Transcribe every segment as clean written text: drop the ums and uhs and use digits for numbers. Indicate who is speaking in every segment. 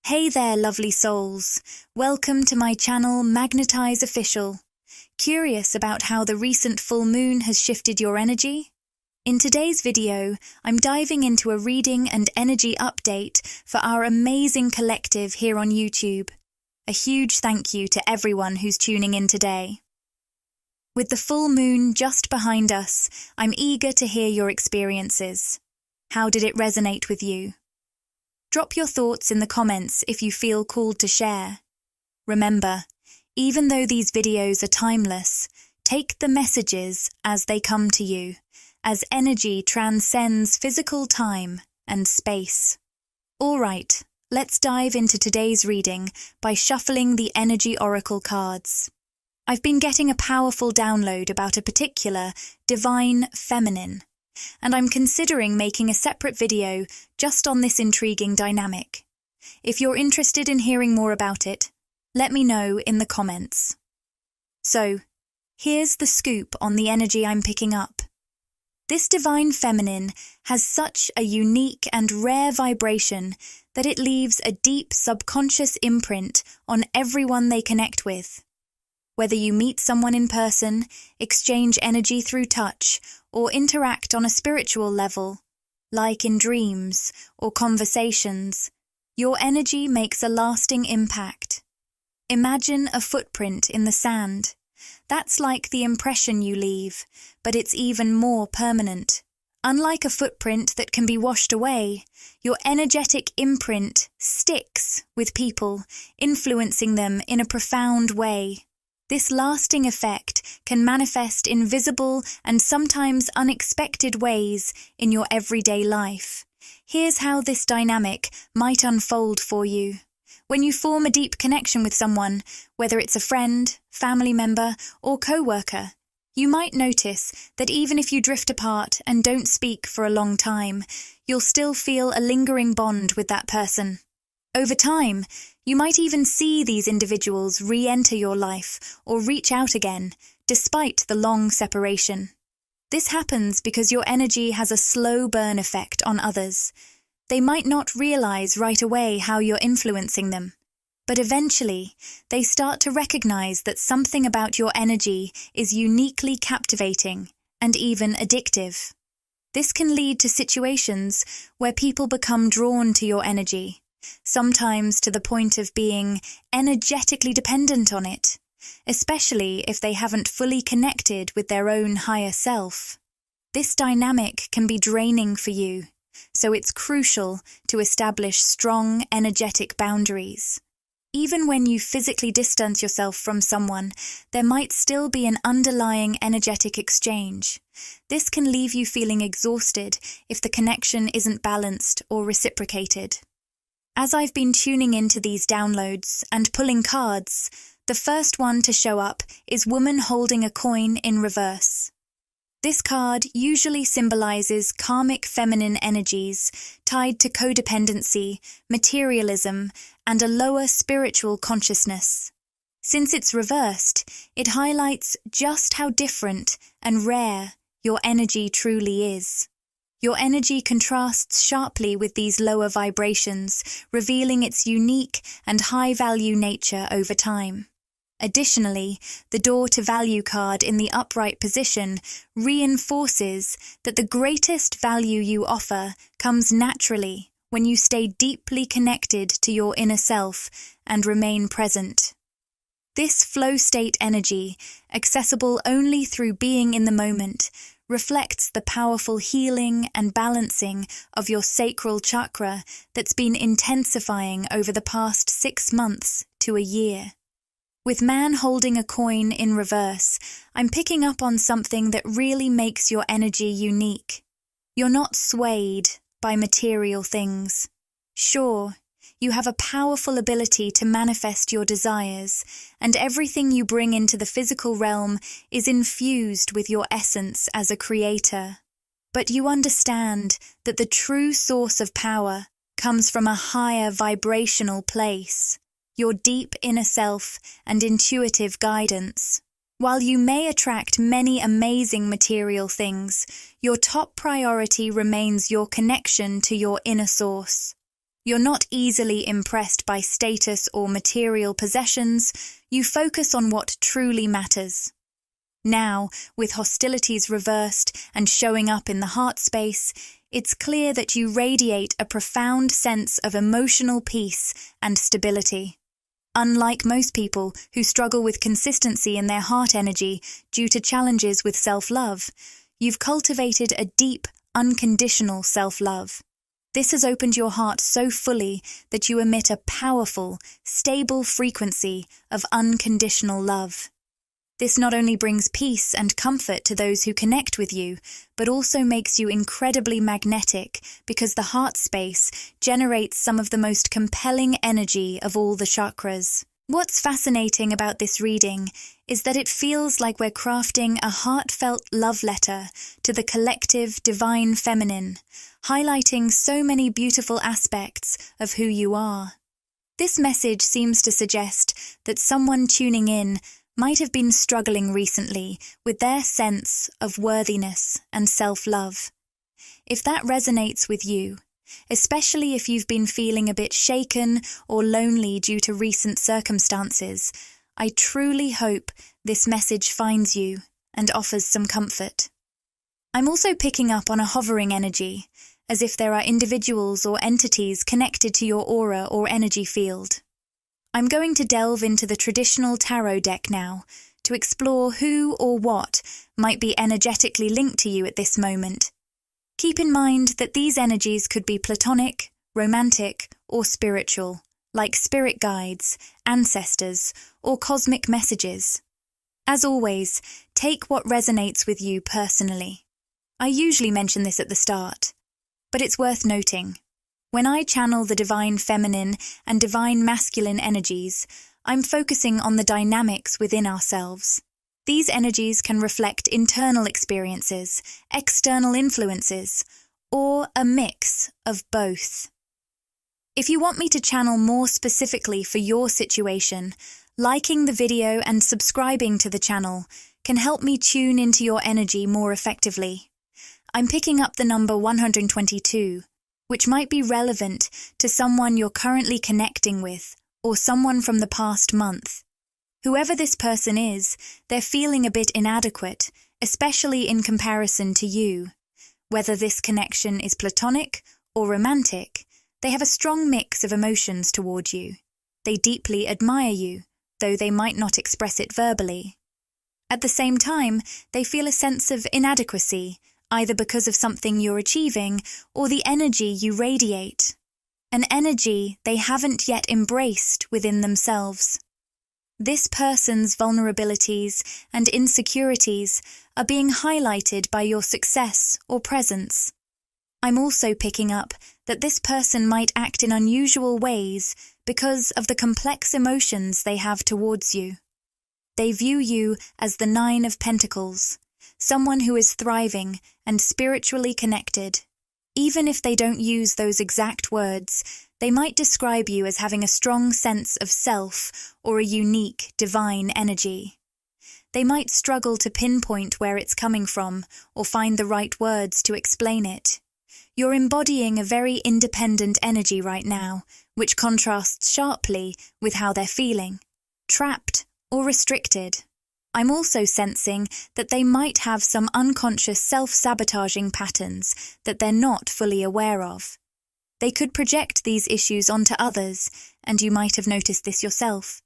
Speaker 1: Hey there, lovely souls. Welcome to my channel, Magnetize Official. Curious about how the recent full moon has shifted your energy? In today's video, I'm diving into a reading and energy update for our amazing collective here on YouTube. A huge thank you to everyone who's tuning in today. With the full moon just behind us, I'm eager to hear your experiences. How did it resonate with you? Drop your thoughts in the comments if you feel called to share. Remember, even though these videos are timeless, take the messages as they come to you, as energy transcends physical time and space. All right, let's dive into today's reading by shuffling the energy oracle cards. I've been getting a powerful download about a particular divine feminine, and I'm considering making a separate video just on this intriguing dynamic. If you're interested in hearing more about it, let me know in the comments. So, here's the scoop on the energy I'm picking up. This divine feminine has such a unique and rare vibration that it leaves a deep subconscious imprint on everyone they connect with. Whether you meet someone in person, exchange energy through touch, or interact on a spiritual level, like in dreams or conversations, your energy makes a lasting impact. Imagine a footprint in the sand. That's like the impression you leave, but it's even more permanent. Unlike a footprint that can be washed away, your energetic imprint sticks with people, influencing them in a profound way. This lasting effect can manifest in visible and sometimes unexpected ways in your everyday life. Here's how this dynamic might unfold for you. When you form a deep connection with someone, whether it's a friend, family member, or co-worker, you might notice that even if you drift apart and don't speak for a long time, you'll still feel a lingering bond with that person. Over time, you might even see these individuals re-enter your life or reach out again, despite the long separation. This happens because your energy has a slow burn effect on others. They might not realize right away how you're influencing them, but eventually they start to recognize that something about your energy is uniquely captivating and even addictive. This can lead to situations where people become drawn to your energy, sometimes to the point of being energetically dependent on it, especially if they haven't fully connected with their own higher self. This dynamic can be draining for you, so it's crucial to establish strong energetic boundaries. Even when you physically distance yourself from someone, there might still be an underlying energetic exchange. This can leave you feeling exhausted if the connection isn't balanced or reciprocated. As I've been tuning into these downloads and pulling cards, the first one to show up is woman holding a coin in reverse. This card usually symbolizes karmic feminine energies tied to codependency, materialism, and a lower spiritual consciousness. Since it's reversed, it highlights just how different and rare your energy truly is. Your energy contrasts sharply with these lower vibrations, revealing its unique and high-value nature over time. Additionally, the door to value card in the upright position reinforces that the greatest value you offer comes naturally when you stay deeply connected to your inner self and remain present. This flow state energy, accessible only through being in the moment, reflects the powerful healing and balancing of your sacral chakra that's been intensifying over the past 6 months to a year. With man holding a coin in reverse, I'm picking up on something that really makes your energy unique. You're not swayed by material things. Sure, you have a powerful ability to manifest your desires, and everything you bring into the physical realm is infused with your essence as a creator. But you understand that the true source of power comes from a higher vibrational place, your deep inner self and intuitive guidance. While you may attract many amazing material things, your top priority remains your connection to your inner source. You're not easily impressed by status or material possessions. You focus on what truly matters. Now, with hostilities reversed and showing up in the heart space, it's clear that you radiate a profound sense of emotional peace and stability. Unlike most people who struggle with consistency in their heart energy due to challenges with self-love, you've cultivated a deep, unconditional self-love. This has opened your heart so fully that you emit a powerful, stable frequency of unconditional love. This not only brings peace and comfort to those who connect with you, but also makes you incredibly magnetic because the heart space generates some of the most compelling energy of all the chakras. What's fascinating about this reading is that it feels like we're crafting a heartfelt love letter to the collective divine feminine, highlighting so many beautiful aspects of who you are. This message seems to suggest that someone tuning in might have been struggling recently with their sense of worthiness and self-love. If that resonates with you, especially if you've been feeling a bit shaken or lonely due to recent circumstances, I truly hope this message finds you and offers some comfort. I'm also picking up on a hovering energy, as if there are individuals or entities connected to your aura or energy field. I'm going to delve into the traditional tarot deck now to explore who or what might be energetically linked to you at this moment. Keep in mind that these energies could be platonic, romantic, or spiritual, like spirit guides, ancestors, or cosmic messages. As always, take what resonates with you personally. I usually mention this at the start, but it's worth noting. When I channel the divine feminine and divine masculine energies, I'm focusing on the dynamics within ourselves. These energies can reflect internal experiences, external influences, or a mix of both. If you want me to channel more specifically for your situation, liking the video and subscribing to the channel can help me tune into your energy more effectively. I'm picking up the number 122, which might be relevant to someone you're currently connecting with or someone from the past month. Whoever this person is, they're feeling a bit inadequate, especially in comparison to you. Whether this connection is platonic or romantic, they have a strong mix of emotions toward you. They deeply admire you, though they might not express it verbally. At the same time, they feel a sense of inadequacy, either because of something you're achieving or the energy you radiate. An energy they haven't yet embraced within themselves. This person's vulnerabilities and insecurities are being highlighted by your success or presence. I'm also picking up that this person might act in unusual ways because of the complex emotions they have towards you. They view you as the 9 of Pentacles, someone who is thriving and spiritually connected. Even if they don't use those exact words, they might describe you as having a strong sense of self or a unique divine energy. They might struggle to pinpoint where it's coming from or find the right words to explain it. You're embodying a very independent energy right now, which contrasts sharply with how they're feeling, trapped or restricted. I'm also sensing that they might have some unconscious self-sabotaging patterns that they're not fully aware of. They could project these issues onto others, and you might have noticed this yourself.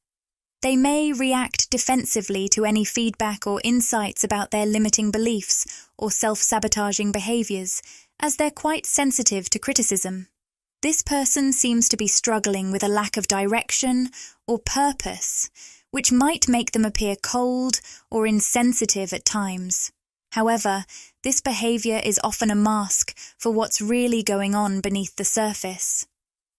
Speaker 1: They may react defensively to any feedback or insights about their limiting beliefs or self-sabotaging behaviors, as they're quite sensitive to criticism. This person seems to be struggling with a lack of direction or purpose, which might make them appear cold or insensitive at times. However, this behavior is often a mask for what's really going on beneath the surface.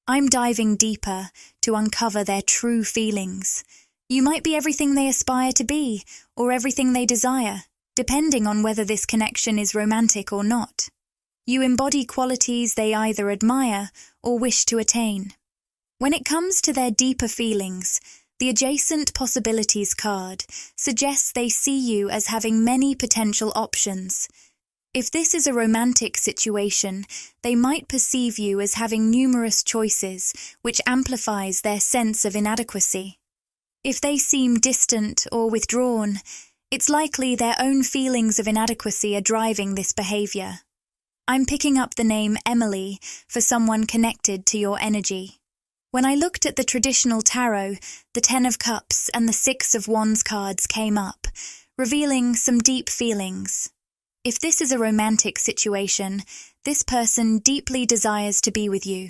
Speaker 1: I'm diving deeper to uncover their true feelings. You might be everything they aspire to be, or everything they desire, depending on whether this connection is romantic or not. You embody qualities they either admire or wish to attain. When it comes to their deeper feelings, the Adjacent Possibilities card suggests they see you as having many potential options. If this is a romantic situation, they might perceive you as having numerous choices, which amplifies their sense of inadequacy. If they seem distant or withdrawn, it's likely their own feelings of inadequacy are driving this behavior. I'm picking up the name Emily for someone connected to your energy. When I looked at the traditional tarot, the Ten of Cups and the Six of Wands cards came up, revealing some deep feelings. If this is a romantic situation, this person deeply desires to be with you.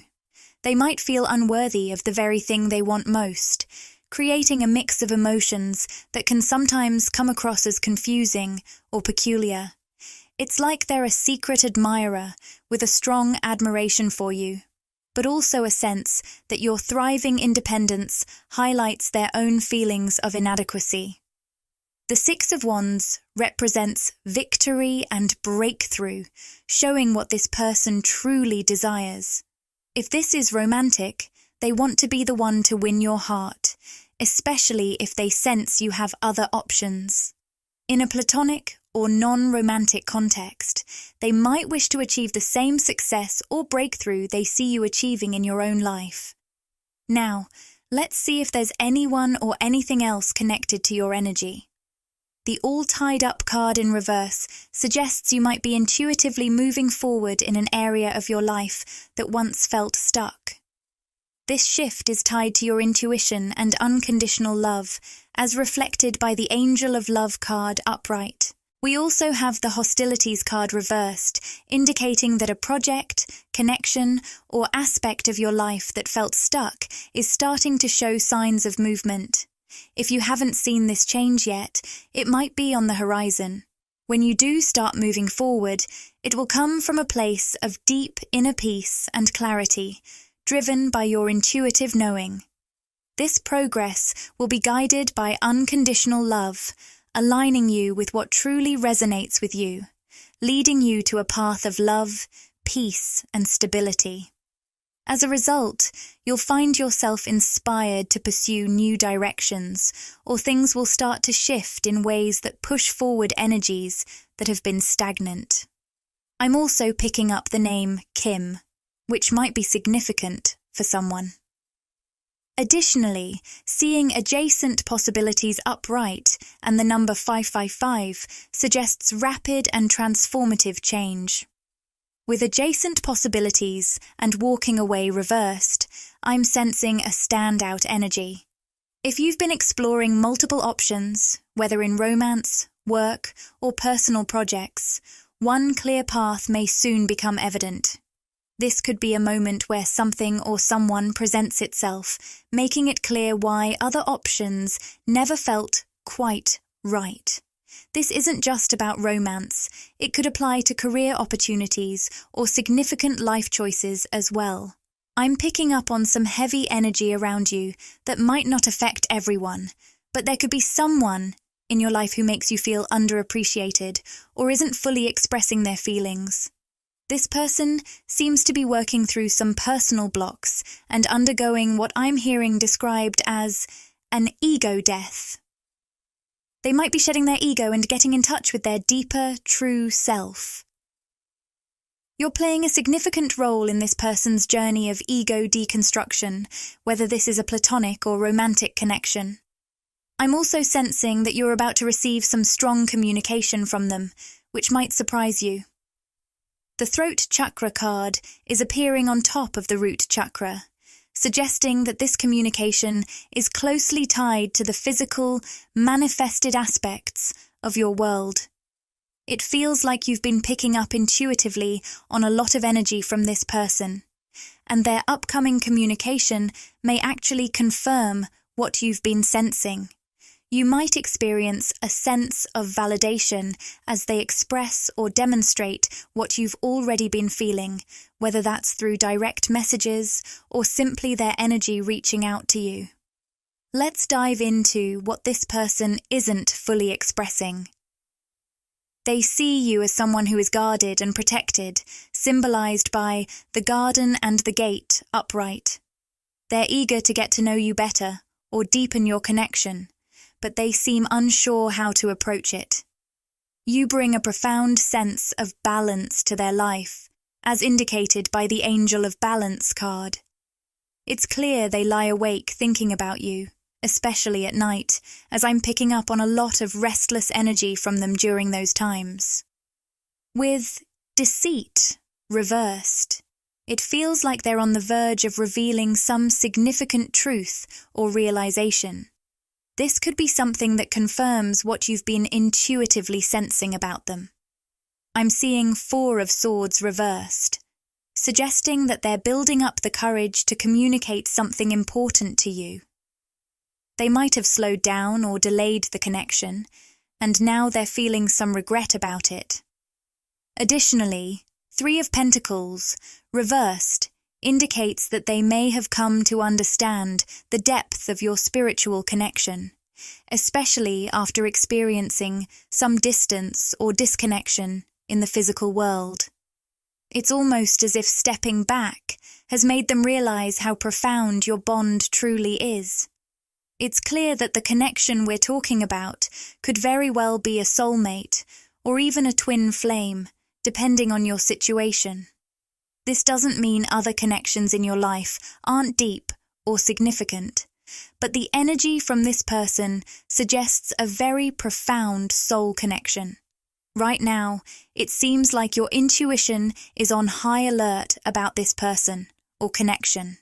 Speaker 1: They might feel unworthy of the very thing they want most, creating a mix of emotions that can sometimes come across as confusing or peculiar. It's like they're a secret admirer with a strong admiration for you, but also a sense that your thriving independence highlights their own feelings of inadequacy. The Six of Wands represents victory and breakthrough, showing what this person truly desires. If this is romantic, they want to be the one to win your heart, especially if they sense you have other options. In a platonic or non-romantic context, they might wish to achieve the same success or breakthrough they see you achieving in your own life. Now, let's see if there's anyone or anything else connected to your energy. The all-tied-up card in reverse suggests you might be intuitively moving forward in an area of your life that once felt stuck. This shift is tied to your intuition and unconditional love, as reflected by the Angel of Love card upright. We also have the Hostilities card reversed, indicating that a project, connection, or aspect of your life that felt stuck is starting to show signs of movement. If you haven't seen this change yet, it might be on the horizon. When you do start moving forward, it will come from a place of deep inner peace and clarity, driven by your intuitive knowing. This progress will be guided by unconditional love, aligning you with what truly resonates with you, leading you to a path of love, peace, and stability. As a result, you'll find yourself inspired to pursue new directions, or things will start to shift in ways that push forward energies that have been stagnant. I'm also picking up the name Kim, which might be significant for someone. Additionally, seeing adjacent possibilities upright and the number 555 suggests rapid and transformative change. With adjacent possibilities and walking away reversed, I'm sensing a standout energy. If you've been exploring multiple options, whether in romance, work, or personal projects, one clear path may soon become evident. This could be a moment where something or someone presents itself, making it clear why other options never felt quite right. This isn't just about romance, it could apply to career opportunities or significant life choices as well. I'm picking up on some heavy energy around you that might not affect everyone, but there could be someone in your life who makes you feel underappreciated or isn't fully expressing their feelings. This person seems to be working through some personal blocks and undergoing what I'm hearing described as an ego death. They might be shedding their ego and getting in touch with their deeper, true self. You're playing a significant role in this person's journey of ego deconstruction, whether this is a platonic or romantic connection. I'm also sensing that you're about to receive some strong communication from them, which might surprise you. The throat chakra card is appearing on top of the root chakra, suggesting that this communication is closely tied to the physical, manifested aspects of your world. It feels like you've been picking up intuitively on a lot of energy from this person, and their upcoming communication may actually confirm what you've been sensing. You might experience a sense of validation as they express or demonstrate what you've already been feeling, whether that's through direct messages or simply their energy reaching out to you. Let's dive into what this person isn't fully expressing. They see you as someone who is guarded and protected, symbolized by the garden and the gate upright. They're eager to get to know you better or deepen your connection, but they seem unsure how to approach it. You bring a profound sense of balance to their life, as indicated by the Angel of Balance card. It's clear they lie awake thinking about you, especially at night, as I'm picking up on a lot of restless energy from them during those times. With deceit reversed, it feels like they're on the verge of revealing some significant truth or realization. This could be something that confirms what you've been intuitively sensing about them. I'm seeing 4 of Swords reversed, suggesting that they're building up the courage to communicate something important to you. They might have slowed down or delayed the connection, and now they're feeling some regret about it. Additionally, 3 of Pentacles, reversed, indicates that they may have come to understand the depth of your spiritual connection, especially after experiencing some distance or disconnection in the physical world. It's almost as if stepping back has made them realize how profound your bond truly is. It's clear that the connection we're talking about could very well be a soulmate or even a twin flame, depending on your situation. This doesn't mean other connections in your life aren't deep or significant, but the energy from this person suggests a very profound soul connection. Right now, it seems like your intuition is on high alert about this person or connection.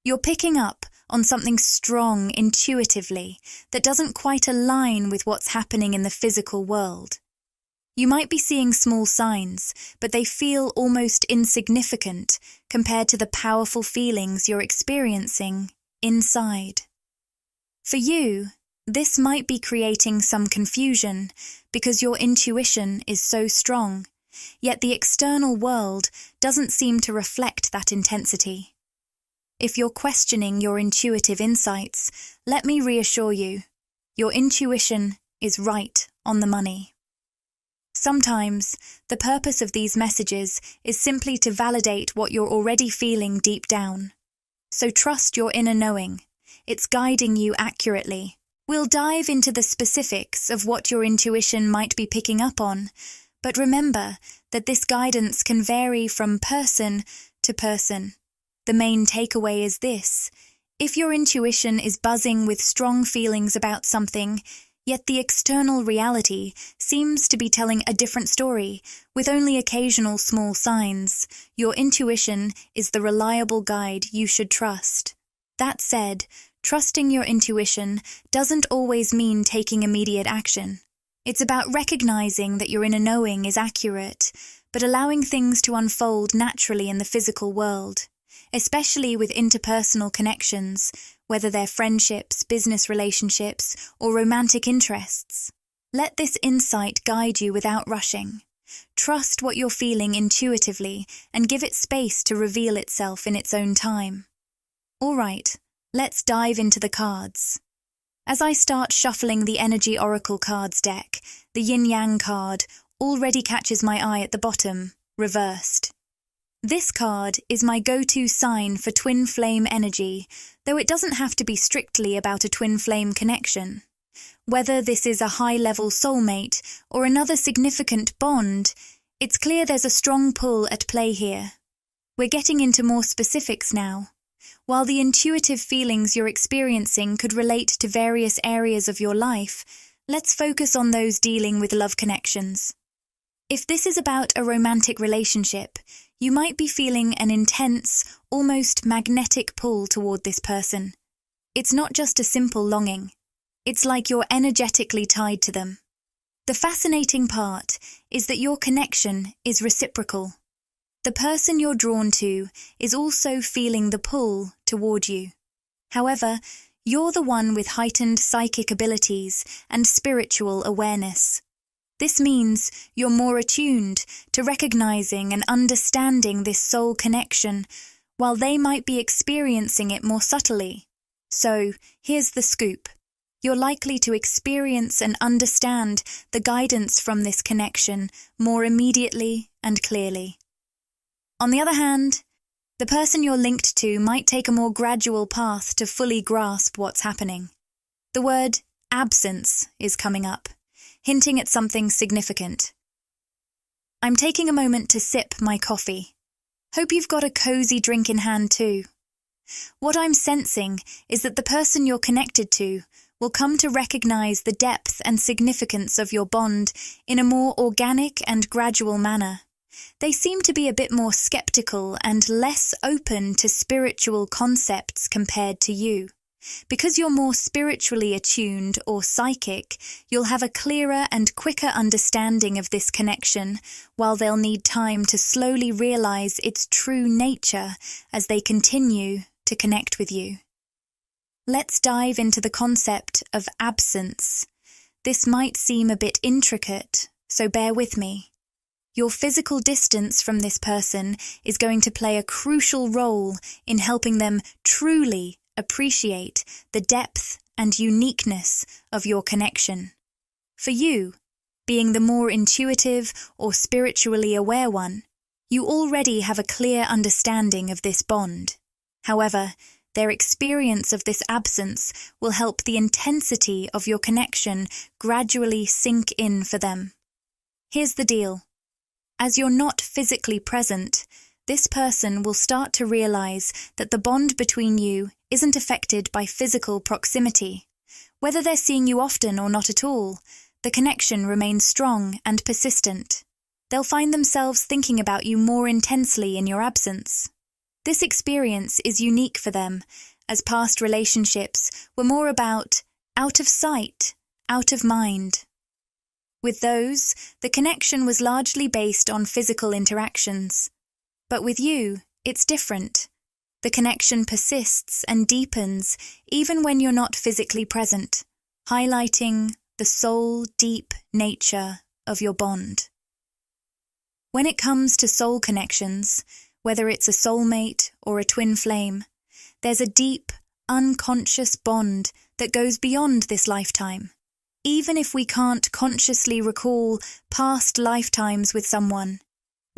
Speaker 1: You're picking up on something strong intuitively that doesn't quite align with what's happening in the physical world. You might be seeing small signs, but they feel almost insignificant compared to the powerful feelings you're experiencing inside. For you, this might be creating some confusion because your intuition is so strong, yet the external world doesn't seem to reflect that intensity. If you're questioning your intuitive insights, let me reassure you, your intuition is right on the money. Sometimes, the purpose of these messages is simply to validate what you're already feeling deep down. So trust your inner knowing. It's guiding you accurately. We'll dive into the specifics of what your intuition might be picking up on, but remember that this guidance can vary from person to person. The main takeaway is this: if your intuition is buzzing with strong feelings about something, yet the external reality seems to be telling a different story, with only occasional small signs, your intuition is the reliable guide you should trust. That said, trusting your intuition doesn't always mean taking immediate action. It's about recognizing that your inner knowing is accurate, but allowing things to unfold naturally in the physical world, especially with interpersonal connections, whether they're friendships, business relationships, or romantic interests. Let this insight guide you without rushing. Trust what you're feeling intuitively and give it space to reveal itself in its own time. All right, let's dive into the cards. As I start shuffling the Energy Oracle cards deck, the Yin-Yang card already catches my eye at the bottom, reversed. This card is my go-to sign for twin flame energy, though it doesn't have to be strictly about a twin flame connection. Whether this is a high-level soulmate or another significant bond, it's clear there's a strong pull at play here. We're getting into more specifics now. While the intuitive feelings you're experiencing could relate to various areas of your life, let's focus on those dealing with love connections. If this is about a romantic relationship, you might be feeling an intense, almost magnetic pull toward this person. It's not just a simple longing. It's like you're energetically tied to them. The fascinating part is that your connection is reciprocal. The person you're drawn to is also feeling the pull toward you. However, you're the one with heightened psychic abilities and spiritual awareness. This means you're more attuned to recognizing and understanding this soul connection, while they might be experiencing it more subtly. So, here's the scoop. You're likely to experience and understand the guidance from this connection more immediately and clearly. On the other hand, the person you're linked to might take a more gradual path to fully grasp what's happening. The word absence is coming up, hinting at something significant. I'm taking a moment to sip my coffee. Hope you've got a cozy drink in hand too. What I'm sensing is that the person you're connected to will come to recognize the depth and significance of your bond in a more organic and gradual manner. They seem to be a bit more skeptical and less open to spiritual concepts compared to you. Because you're more spiritually attuned or psychic, you'll have a clearer and quicker understanding of this connection, while they'll need time to slowly realize its true nature as they continue to connect with you. Let's dive into the concept of absence. This might seem a bit intricate, so bear with me. Your physical distance from this person is going to play a crucial role in helping them truly appreciate the depth and uniqueness of your connection. For you, being the more intuitive or spiritually aware one, you already have a clear understanding of this bond. However, their experience of this absence will help the intensity of your connection gradually sink in for them. Here's the deal. As you're not physically present, this person will start to realize that the bond between you isn't affected by physical proximity. Whether they're seeing you often or not at all, the connection remains strong and persistent. They'll find themselves thinking about you more intensely in your absence. This experience is unique for them, as past relationships were more about out of sight, out of mind. With those, the connection was largely based on physical interactions. But with you, it's different. The connection persists and deepens even when you're not physically present, highlighting the soul-deep nature of your bond. When it comes to soul connections, whether it's a soulmate or a twin flame, there's a deep, unconscious bond that goes beyond this lifetime. Even if we can't consciously recall past lifetimes with someone,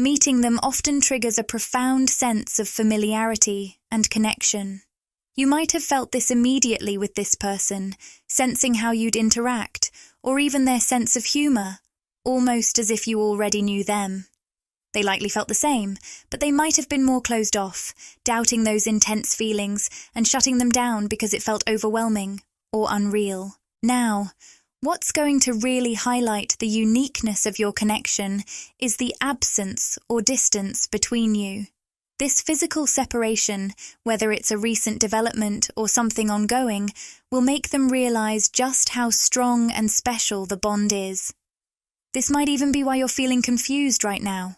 Speaker 1: meeting them often triggers a profound sense of familiarity and connection. You might have felt this immediately with this person, sensing how you'd interact, or even their sense of humor, almost as if you already knew them. They likely felt the same, but they might have been more closed off, doubting those intense feelings and shutting them down because it felt overwhelming or unreal. Now, what's going to really highlight the uniqueness of your connection is the absence or distance between you. This physical separation, whether it's a recent development or something ongoing, will make them realize just how strong and special the bond is. This might even be why you're feeling confused right now,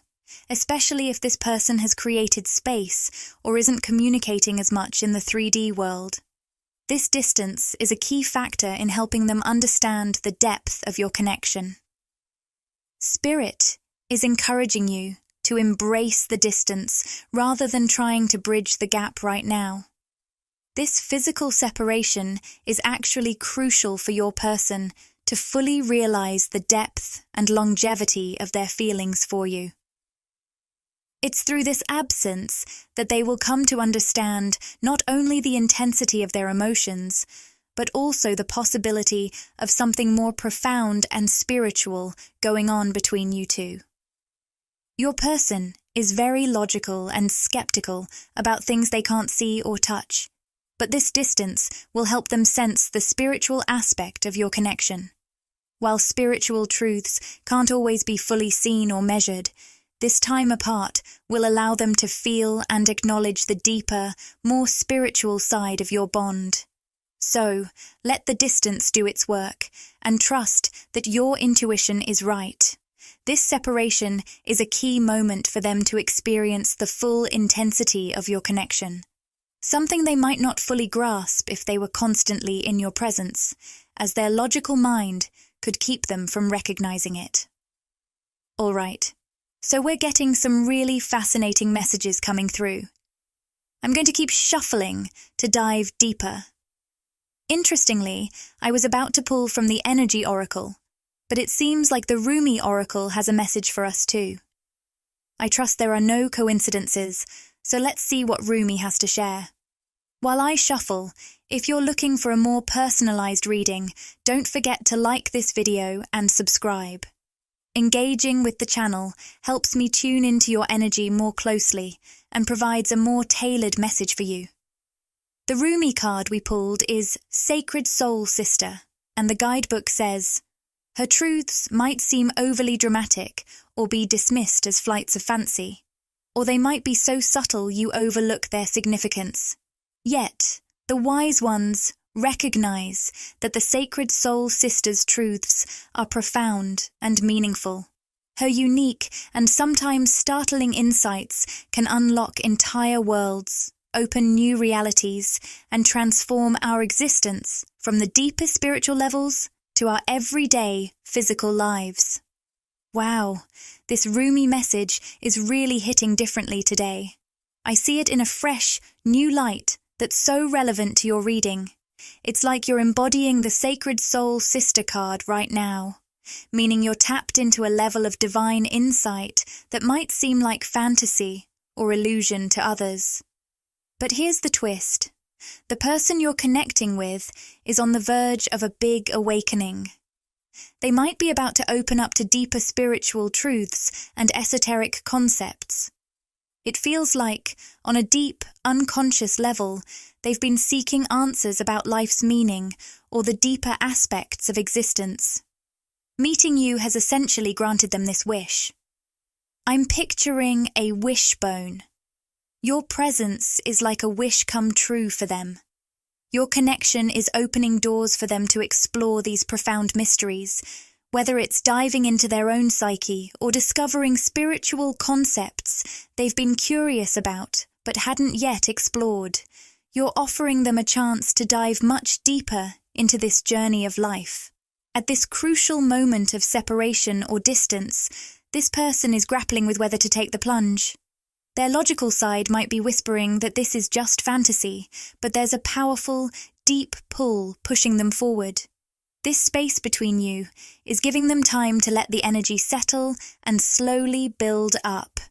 Speaker 1: especially if this person has created space or isn't communicating as much in the 3D world. This distance is a key factor in helping them understand the depth of your connection. Spirit is encouraging you to embrace the distance rather than trying to bridge the gap right now. This physical separation is actually crucial for your person to fully realize the depth and longevity of their feelings for you. It's through this absence that they will come to understand not only the intensity of their emotions, but also the possibility of something more profound and spiritual going on between you two. Your person is very logical and skeptical about things they can't see or touch, but this distance will help them sense the spiritual aspect of your connection. While spiritual truths can't always be fully seen or measured, this time apart will allow them to feel and acknowledge the deeper, more spiritual side of your bond. So, let the distance do its work, and trust that your intuition is right. This separation is a key moment for them to experience the full intensity of your connection. Something they might not fully grasp if they were constantly in your presence, as their logical mind could keep them from recognizing it. All right. So we're getting some really fascinating messages coming through. I'm going to keep shuffling to dive deeper. Interestingly, I was about to pull from the Energy Oracle, but it seems like the Rumi Oracle has a message for us too. I trust there are no coincidences, so let's see what Rumi has to share. While I shuffle, if you're looking for a more personalized reading, don't forget to like this video and subscribe. Engaging with the channel helps me tune into your energy more closely and provides a more tailored message for you. The Rumi card we pulled is Sacred Soul Sister, and the guidebook says, her truths might seem overly dramatic or be dismissed as flights of fancy, or they might be so subtle you overlook their significance. Yet, the wise ones recognize that the Sacred Soul Sister's truths are profound and meaningful. Her unique and sometimes startling insights can unlock entire worlds, open new realities, and transform our existence from the deepest spiritual levels to our everyday physical lives. Wow, this Rumi message is really hitting differently today. I see it in a fresh, new light that's so relevant to your reading. It's like you're embodying the Sacred Soul Sister card right now, meaning you're tapped into a level of divine insight that might seem like fantasy or illusion to others. But here's the twist. The person you're connecting with is on the verge of a big awakening. They might be about to open up to deeper spiritual truths and esoteric concepts. It feels like, on a deep, unconscious level, they've been seeking answers about life's meaning or the deeper aspects of existence. Meeting you has essentially granted them this wish. I'm picturing a wishbone. Your presence is like a wish come true for them. Your connection is opening doors for them to explore these profound mysteries, whether it's diving into their own psyche or discovering spiritual concepts they've been curious about but hadn't yet explored. You're offering them a chance to dive much deeper into this journey of life. At this crucial moment of separation or distance, this person is grappling with whether to take the plunge. Their logical side might be whispering that this is just fantasy, but there's a powerful, deep pull pushing them forward. This space between you is giving them time to let the energy settle and slowly build up,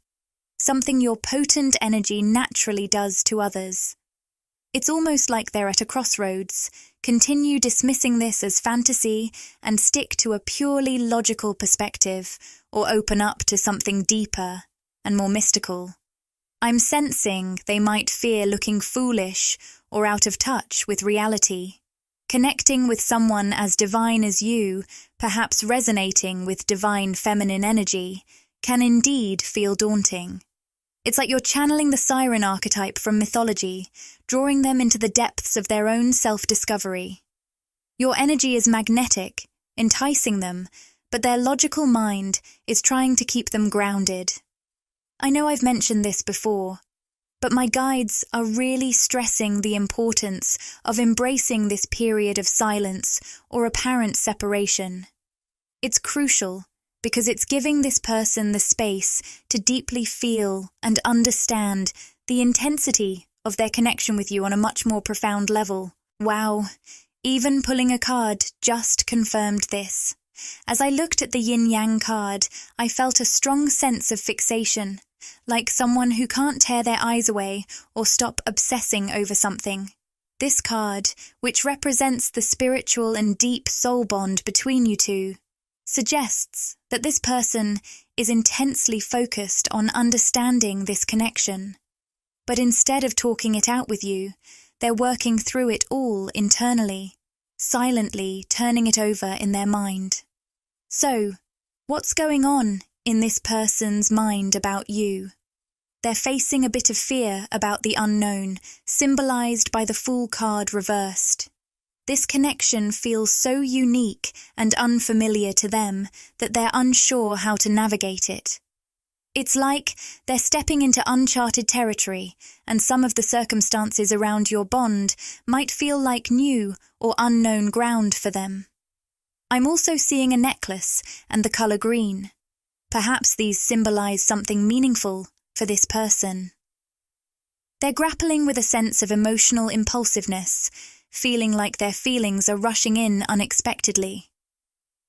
Speaker 1: something your potent energy naturally does to others. It's almost like they're at a crossroads. Continue dismissing this as fantasy and stick to a purely logical perspective, or open up to something deeper and more mystical. I'm sensing they might fear looking foolish or out of touch with reality. Connecting with someone as divine as you, perhaps resonating with divine feminine energy, can indeed feel daunting. It's like you're channeling the siren archetype from mythology, drawing them into the depths of their own self-discovery. Your energy is magnetic, enticing them, but their logical mind is trying to keep them grounded. I know I've mentioned this before, but my guides are really stressing the importance of embracing this period of silence or apparent separation. It's crucial because it's giving this person the space to deeply feel and understand the intensity of their connection with you on a much more profound level. Wow, even pulling a card just confirmed this. As I looked at the yin-yang card, I felt a strong sense of fixation, like someone who can't tear their eyes away or stop obsessing over something. This card, which represents the spiritual and deep soul bond between you two, suggests that this person is intensely focused on understanding this connection. But instead of talking it out with you, they're working through it all internally, silently turning it over in their mind. So, what's going on in this person's mind about you? They're facing a bit of fear about the unknown, symbolized by the Fool card reversed. This connection feels so unique and unfamiliar to them that they're unsure how to navigate it. It's like they're stepping into uncharted territory, and some of the circumstances around your bond might feel like new or unknown ground for them. I'm also seeing a necklace and the color green. Perhaps these symbolize something meaningful for this person. They're grappling with a sense of emotional impulsiveness, feeling like their feelings are rushing in unexpectedly.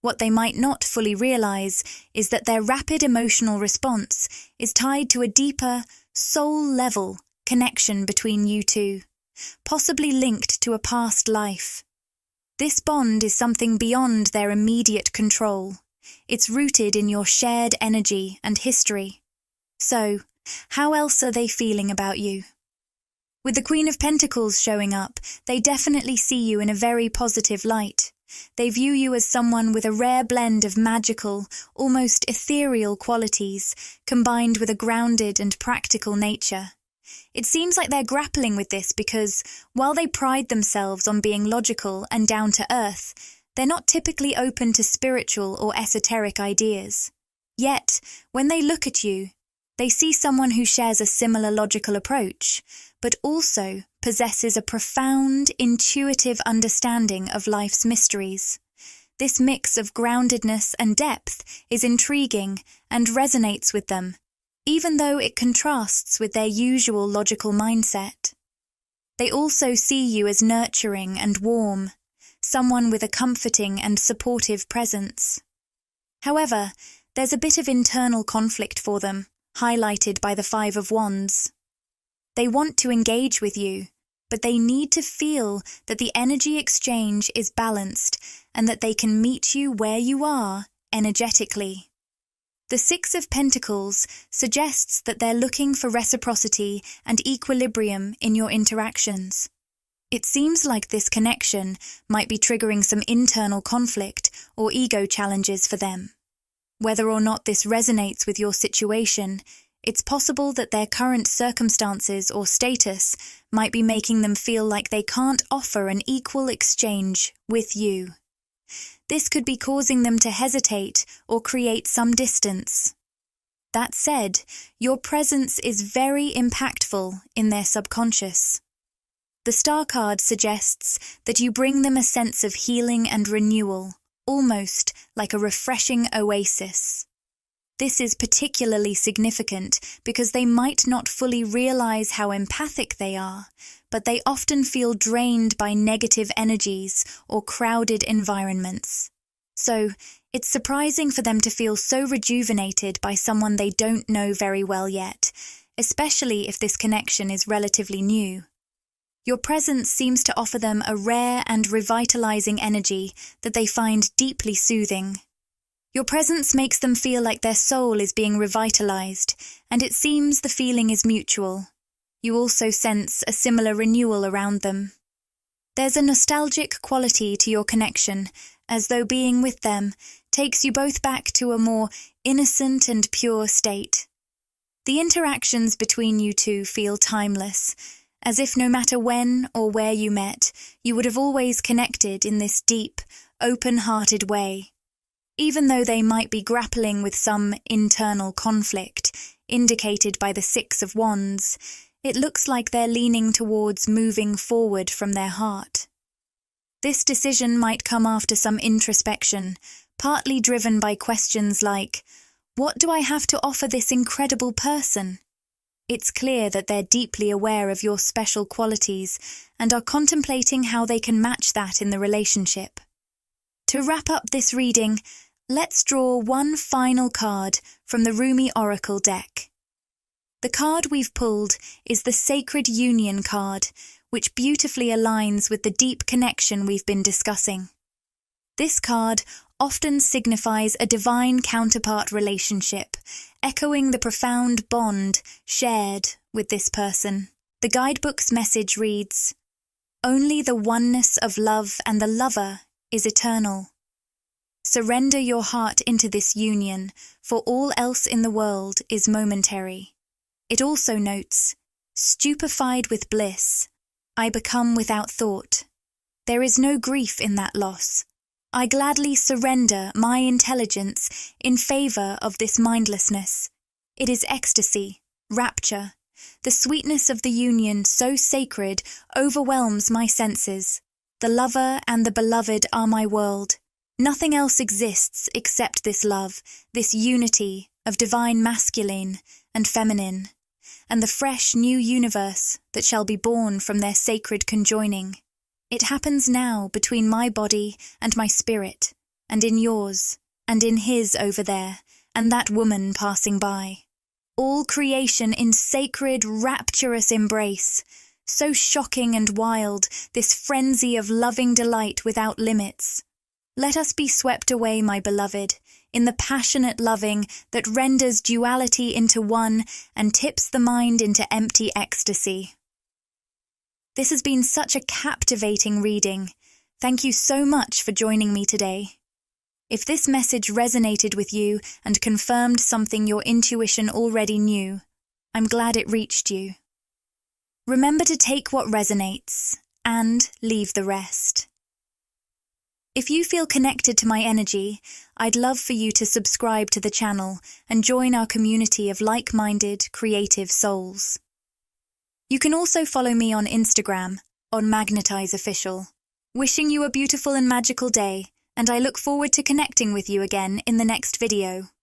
Speaker 1: What they might not fully realize is that their rapid emotional response is tied to a deeper, soul-level connection between you two, possibly linked to a past life. This bond is something beyond their immediate control. It's rooted in your shared energy and history. So, how else are they feeling about you? With the Queen of Pentacles showing up, they definitely see you in a very positive light. They view you as someone with a rare blend of magical, almost ethereal qualities, combined with a grounded and practical nature. It seems like they're grappling with this because, while they pride themselves on being logical and down to earth, they're not typically open to spiritual or esoteric ideas. Yet, when they look at you, they see someone who shares a similar logical approach, but also possesses a profound, intuitive understanding of life's mysteries. This mix of groundedness and depth is intriguing and resonates with them, even though it contrasts with their usual logical mindset. They also see you as nurturing and warm, someone with a comforting and supportive presence. However, there's a bit of internal conflict for them, highlighted by the Five of Wands. They want to engage with you, but they need to feel that the energy exchange is balanced and that they can meet you where you are energetically. The Six of Pentacles suggests that they're looking for reciprocity and equilibrium in your interactions. It seems like this connection might be triggering some internal conflict or ego challenges for them. Whether or not this resonates with your situation, it's possible that their current circumstances or status might be making them feel like they can't offer an equal exchange with you. This could be causing them to hesitate or create some distance. That said, your presence is very impactful in their subconscious. The Star card suggests that you bring them a sense of healing and renewal, almost like a refreshing oasis. This is particularly significant because they might not fully realize how empathic they are, but they often feel drained by negative energies or crowded environments. So, it's surprising for them to feel so rejuvenated by someone they don't know very well yet, especially if this connection is relatively new. Your presence seems to offer them a rare and revitalizing energy that they find deeply soothing. Your presence makes them feel like their soul is being revitalized, and it seems the feeling is mutual. You also sense a similar renewal around them. There's a nostalgic quality to your connection, as though being with them takes you both back to a more innocent and pure state. The interactions between you two feel timeless, as if no matter when or where you met, you would have always connected in this deep, open-hearted way. Even though they might be grappling with some internal conflict, indicated by the Six of Wands, it looks like they're leaning towards moving forward from their heart. This decision might come after some introspection, partly driven by questions like, what do I have to offer this incredible person? It's clear that they're deeply aware of your special qualities and are contemplating how they can match that in the relationship. To wrap up this reading, let's draw one final card from the Rumi Oracle deck. The card we've pulled is the Sacred Union card, which beautifully aligns with the deep connection we've been discussing. This card often signifies a divine counterpart relationship, echoing the profound bond shared with this person. The guidebook's message reads, "Only the oneness of love and the lover is eternal. Surrender your heart into this union, for all else in the world is momentary." It also notes, "Stupefied with bliss, I become without thought. There is no grief in that loss. I gladly surrender my intelligence in favor of this mindlessness. It is ecstasy, rapture. The sweetness of the union so sacred overwhelms my senses. The lover and the beloved are my world. Nothing else exists except this love, this unity of divine masculine and feminine, and the fresh new universe that shall be born from their sacred conjoining. It happens now between my body and my spirit, and in yours, and in his over there, and that woman passing by. All creation in sacred, rapturous embrace. So shocking and wild, this frenzy of loving delight without limits. Let us be swept away, my beloved, in the passionate loving that renders duality into one and tips the mind into empty ecstasy. This has been such a captivating reading. Thank you so much for joining me today. If this message resonated with you and confirmed something your intuition already knew, I'm glad it reached you. Remember to take what resonates and leave the rest. If you feel connected to my energy, I'd love for you to subscribe to the channel and join our community of like-minded, creative souls. You can also follow me on Instagram, on Magnetize Official. Wishing you a beautiful and magical day, and I look forward to connecting with you again in the next video.